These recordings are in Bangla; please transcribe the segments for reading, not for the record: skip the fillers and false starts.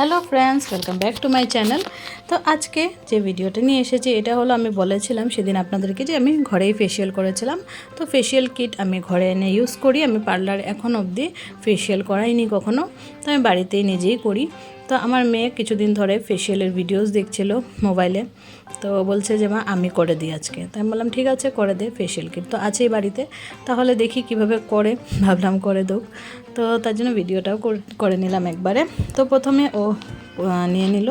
Hello friends, welcome back to my channel. তো আজকে যে ভিডিওটা নিয়ে এসেছি এটা হলো, আমি বলেছিলাম সেদিন আপনাদেরকে যে আমি ঘরেই ফেসিয়াল করেছিলাম। তো ফেসিয়াল কিট আমি ঘরে এনে ইউজ করি। আমি পার্লার এখন অবধি ফেসিয়াল করাইনি কখনো, তো আমি বাড়িতেই নিজেই করি। তো আমার মেয়ে কিছুদিন ধরে ফেসিয়ালের ভিডিওস দেখছিল মোবাইলে, তো বলছে যে মা আমি করে দিই আজকে। তো আমি বললাম ঠিক আছে করে দে, ফেসিয়াল কিট তো আছেই বাড়িতে, তাহলে দেখি কিভাবে করে, ভাবলাম করে দেব। তো তার জন্য ভিডিওটাও করে নিলাম একবারে। তো প্রথমে ও নিয়ে নিল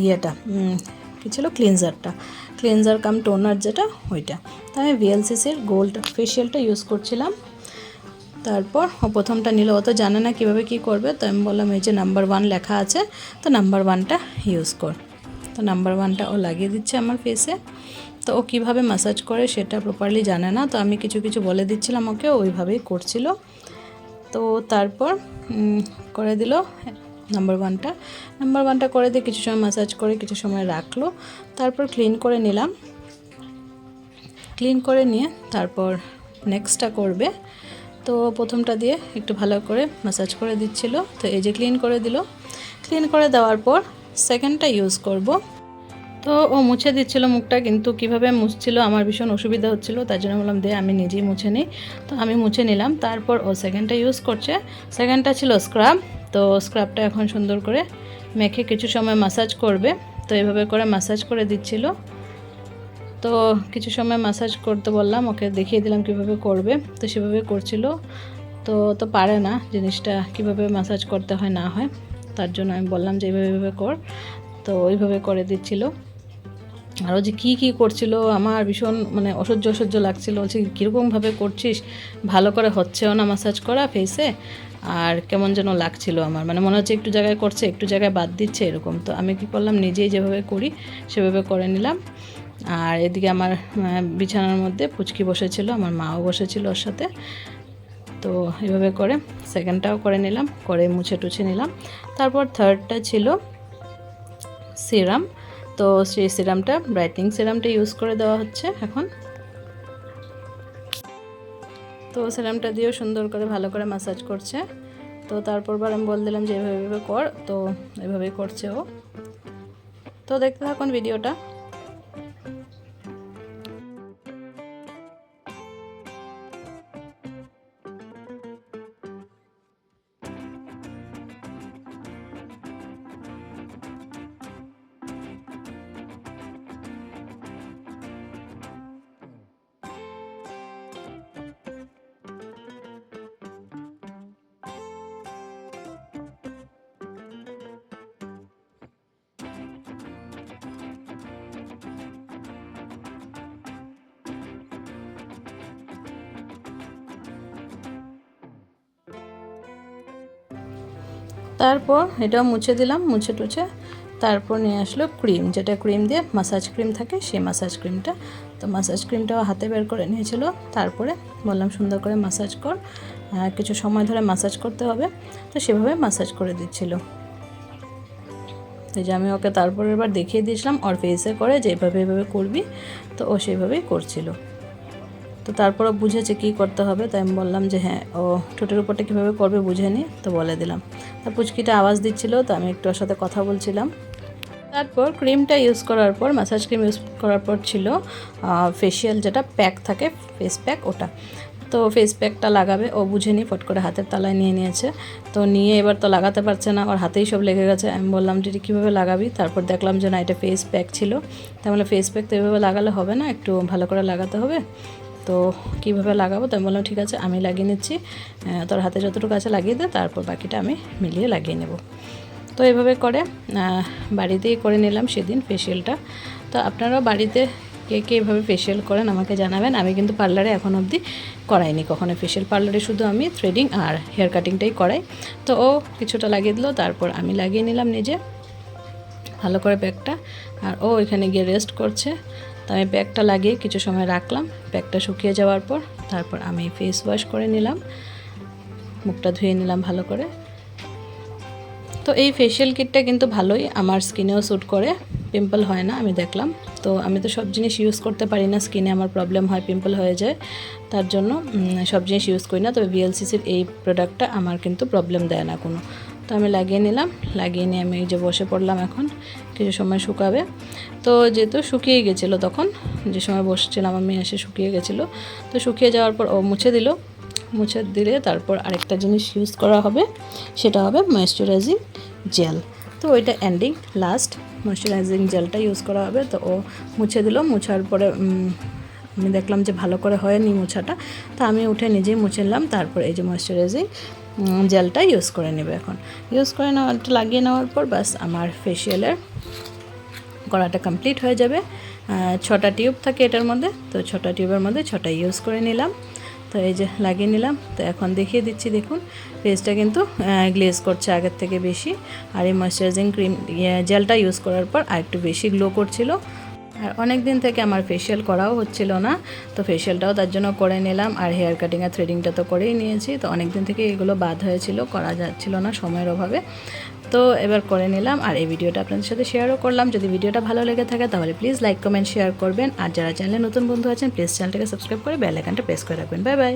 ইয়েটা, কী ছিল, ক্লিনজার কাম টোনার যেটা, ওইটা। তো আমি ভিএলসিসির গোল্ড ফেসিয়ালটা ইউজ করছিলাম। তারপর ও প্রথমটা নিল, ও তো জানে না কীভাবে কী করবে। তো আমি বললাম এই যে নাম্বার 1 লেখা আছে, তো নাম্বার 1টা ইউজ কর। তো নাম্বার 1টা ও লাগিয়ে দিচ্ছে আমার ফেসে। তো ও কীভাবে ম্যাসাজ করে সেটা প্রপারলি জানে না, তো আমি কিছু কিছু বলে দিচ্ছিলাম ওকে, ওইভাবেই করছিল। তো তারপর করে দিল নাম্বার 1টা করে দিয়ে কিছু সময় ম্যাসাজ করে কিছু সময় রাখলো। তারপর ক্লিন করে নিলাম, ক্লিন করে নিয়ে তারপর নেক্সটটা করবে। তো প্রথমটা দিয়ে একটু ভালো করে ম্যাসাজ করে দিচ্ছিল। তো এই যে ক্লিন করে দিল, ক্লিন করে দেওয়ার পর সেকেন্ডটা ইউজ করব। তো ও মুছে দিচ্ছিল মুখটা, কিন্তু কিভাবে মুছছিল আমার ভীষণ অসুবিধা হচ্ছিল, তার জন্য বললাম দে আমি নিজেই মুছে নিই। তো আমি মুছে নিলাম। তারপর ও সেকেন্ডটা ইউজ করছে। সেকেন্ডটা ছিল স্ক্রাব। তো স্ক্রাবটা এখন সুন্দর করে মেখে কিছু সময় ম্যাসাজ করবে। তো এইভাবে করে ম্যাসাজ করে দিচ্ছিল। তো কিছু সময় ম্যাসাজ করতে বললাম ওকে, দেখিয়ে দিলাম কিভাবে করবে। তো সেভাবে করছিল। তো পারে না জিনিসটা কিভাবে ম্যাসাজ করতে হয় না হয়, তার জন্য আমি বললাম যে এইভাবে কর। তো ওইভাবে করে দিচ্ছিল। আরও যে কী করছিল আমার ভীষণ অসহ্য লাগছিল। বলছি কীরকমভাবে করছিস, ভালো করে হচ্ছেও না ম্যাসাজ করা ফেসে, আর কেমন যেন লাগছিল আমার, মনে হচ্ছে একটু জায়গায় করছে একটু জায়গায় বাদ দিচ্ছে এরকম। তো আমি কি করলাম, নিজেই যেভাবে করি সেভাবে করে নিলাম। আর এদিকে আমার বিছানার মধ্যে পুচকি বসেছিল, আমার মাও বসেছিল ওর সাথে। তো এভাবে করে সেকেন্ডটাও করে নিলাম, করে মুছে টুছে নিলাম। তারপর থার্ডটা ছিল সিরাম। তো সেই সিরামটা, ব্রাইটনিং সিরামটা ইউজ করে দেওয়া হচ্ছে এখন। তো সিরামটা দিয়েও সুন্দর করে ভালো করে ম্যাসাজ করছে। তো তারপর আমি বল দিলাম যে এভাবে কর, তো এভাবেই করছে ও। তো দেখতে থাকুন ভিডিওটা। তারপর এটাও মুছে দিলাম, মুছে টুছে তারপর নিয়ে আসলো ক্রিম, যেটা ক্রিম দিয়ে মাসাজ ক্রিম থাকে, সেই মাসাজ ক্রিমটা। তো মাসাজ ক্রিমটাও হাতে বের করে নিয়েছিল। তারপরে বললাম সুন্দর করে মাসাজ কর, কিছু সময় ধরে মাসাজ করতে হবে। তো সেভাবে মাসাজ করে দিচ্ছিল। তো যে আমি ওকে তারপরের বার দেখিয়ে দিয়েছিলাম ওর ফেসে করে যে এভাবে করবি, তো ও সেভাবেই করছিল। তো তারপরও বুঝেছে কী করতে হবে, তাই আমি বললাম যে হ্যাঁ, ও ঠোঁটের উপরটা কীভাবে করবে বুঝে নি, তো বলে দিলাম। তা পুচকিটা আওয়াজ দিচ্ছিল, তো আমি একটু ওর সাথে কথা বলছিলাম। তারপর ক্রিমটা ইউজ করার পর, ম্যাসাজ ক্রিম ইউজ করার পর ছিল ফেসিয়াল যেটা প্যাক থাকে, ফেস প্যাক, ওটা। তো ফেস প্যাকটা লাগাবে, ও বুঝেনি, ফট করে হাতের তালায় নিয়ে নিয়েছে। তো নিয়ে এবার তো লাগাতে পারছে না, ওর হাতেই সব লেগে গেছে। আমি বললাম যে কীভাবে লাগাবি, তারপর দেখলাম যে না, এটা ফেস প্যাক ছিল। তাহলে ফেস প্যাক তো এভাবে লাগালে হবে না, একটু ভালো করে লাগাতে হবে। তো কীভাবে লাগাবো, তো আমি বললাম ঠিক আছে আমি লাগিয়ে নিচ্ছি, তোর হাতে যতটুকু আছে লাগিয়ে দে, তারপর বাকিটা আমি মিলিয়ে লাগিয়ে নেব। তো এভাবে করে বাড়িতেই করে নিলাম সেদিন ফেসিয়ালটা। তো আপনারাও বাড়িতে কে কে এভাবে ফেসিয়াল করেন আমাকে জানাবেন। আমি কিন্তু পার্লারে এখন অবধি করাইনি কখনো ফেসিয়াল, পার্লারে শুধু আমি থ্রেডিং আর হেয়ার কাটিংটাই করাই। তো ও কিছুটা লাগিয়ে দিল, তারপর আমি লাগিয়ে নিলাম নিজে ভালো করে প্যাকটা। আর ও এখানে গিয়ে রেস্ট করছে। তো আমি প্যাকটা লাগিয়ে কিছু সময় রাখলাম, প্যাকটা শুকিয়ে যাওয়ার পর তারপর আমি ফেস ওয়াশ করে নিলাম, মুখটা ধুয়ে নিলাম ভালো করে। তো এই ফেসিয়াল কিটটা কিন্তু ভালোই, আমার স্কিনেও স্যুট করে, পিম্পল হয় না আমি দেখলাম। তো আমি তো সব জিনিস ইউজ করতে পারি না, স্কিনে আমার প্রবলেম হয়, পিম্পল হয়ে যায়, তার জন্য সব জিনিস ইউজ করি না। তবে ভিএলসিসির এই প্রোডাক্টটা আমার কিন্তু প্রবলেম দেয় না কোনো। তো আমি লাগিয়ে নিলাম, লাগিয়ে নিয়ে আমি এই যে বসে পড়লাম। এখন কিছু সময় শুকাবে। তো যেহেতু শুকিয়ে গেছিলো, তখন যে সময় বসছিলাম আমি এসে শুকিয়ে গেছিলো। তো শুকিয়ে যাওয়ার পর ও মুছে দিল, মুছে দিলে তারপর আরেকটা জিনিস ইউজ করা হবে, সেটা হবে ময়েশ্চারাইজিং জেল। তো ওইটা এন্ডিং লাস্ট ময়েশ্চারাইজিং জেলটা ইউজ করা হবে। তো ও মুছে দিল, মুছার পরে আমি দেখলাম যে ভালো করে হয়নি মোছাটা, তো আমি উঠে নিজেই মুছে নিলাম। তারপর এই যে ময়েশ্চারাইজিং জেলটা ইউজ করে নেবে। এখন ইউজ করে নেওয়াটা লাগিয়ে নেওয়ার পর বাস আমার ফেসিয়ালের করাটা কমপ্লিট হয়ে যাবে। 6টা টিউব থাকে এটার মধ্যে, তো 6টা টিউবের মধ্যে 6টা ইউজ করে নিলাম। তো এই যে লাগিয়ে নিলাম। তো এখন দেখিয়ে দিচ্ছি, দেখুন ফেসটা কিন্তু গ্লেজ করছে আগের থেকে বেশি। আর এই ময়েশ্চারাইজিং ক্রিম জেলটা ইউজ করার পর আর একটু বেশি গ্লো করছিল। আর অনেক দিন থেকে আমার ফেসিয়াল করাও হচ্ছিল না, তো ফেসিয়ালটাও তার জন্য করে নিলাম। আর হেয়ার কাটিং আর থ্রেডিংটা তো করেই নিয়েছি। তো অনেক দিন থেকে এগুলো বাদ হয়েছিল, করা যাচ্ছিল না সময়ের অভাবে। তো এবার করে নিলাম আর এই ভিডিওটা আপনাদের সাথে শেয়ারও করলাম। যদি ভিডিওটা ভালো লেগে থাকে তাহলে প্লিজ লাইক কমেন্ট শেয়ার করবেন। আর যারা চ্যানেলে নতুন বন্ধু আছেন প্লিজ চ্যানেলটাকে সাবস্ক্রাইব করে বেল আইকনটা প্রেস করে রাখবেন। Bye bye.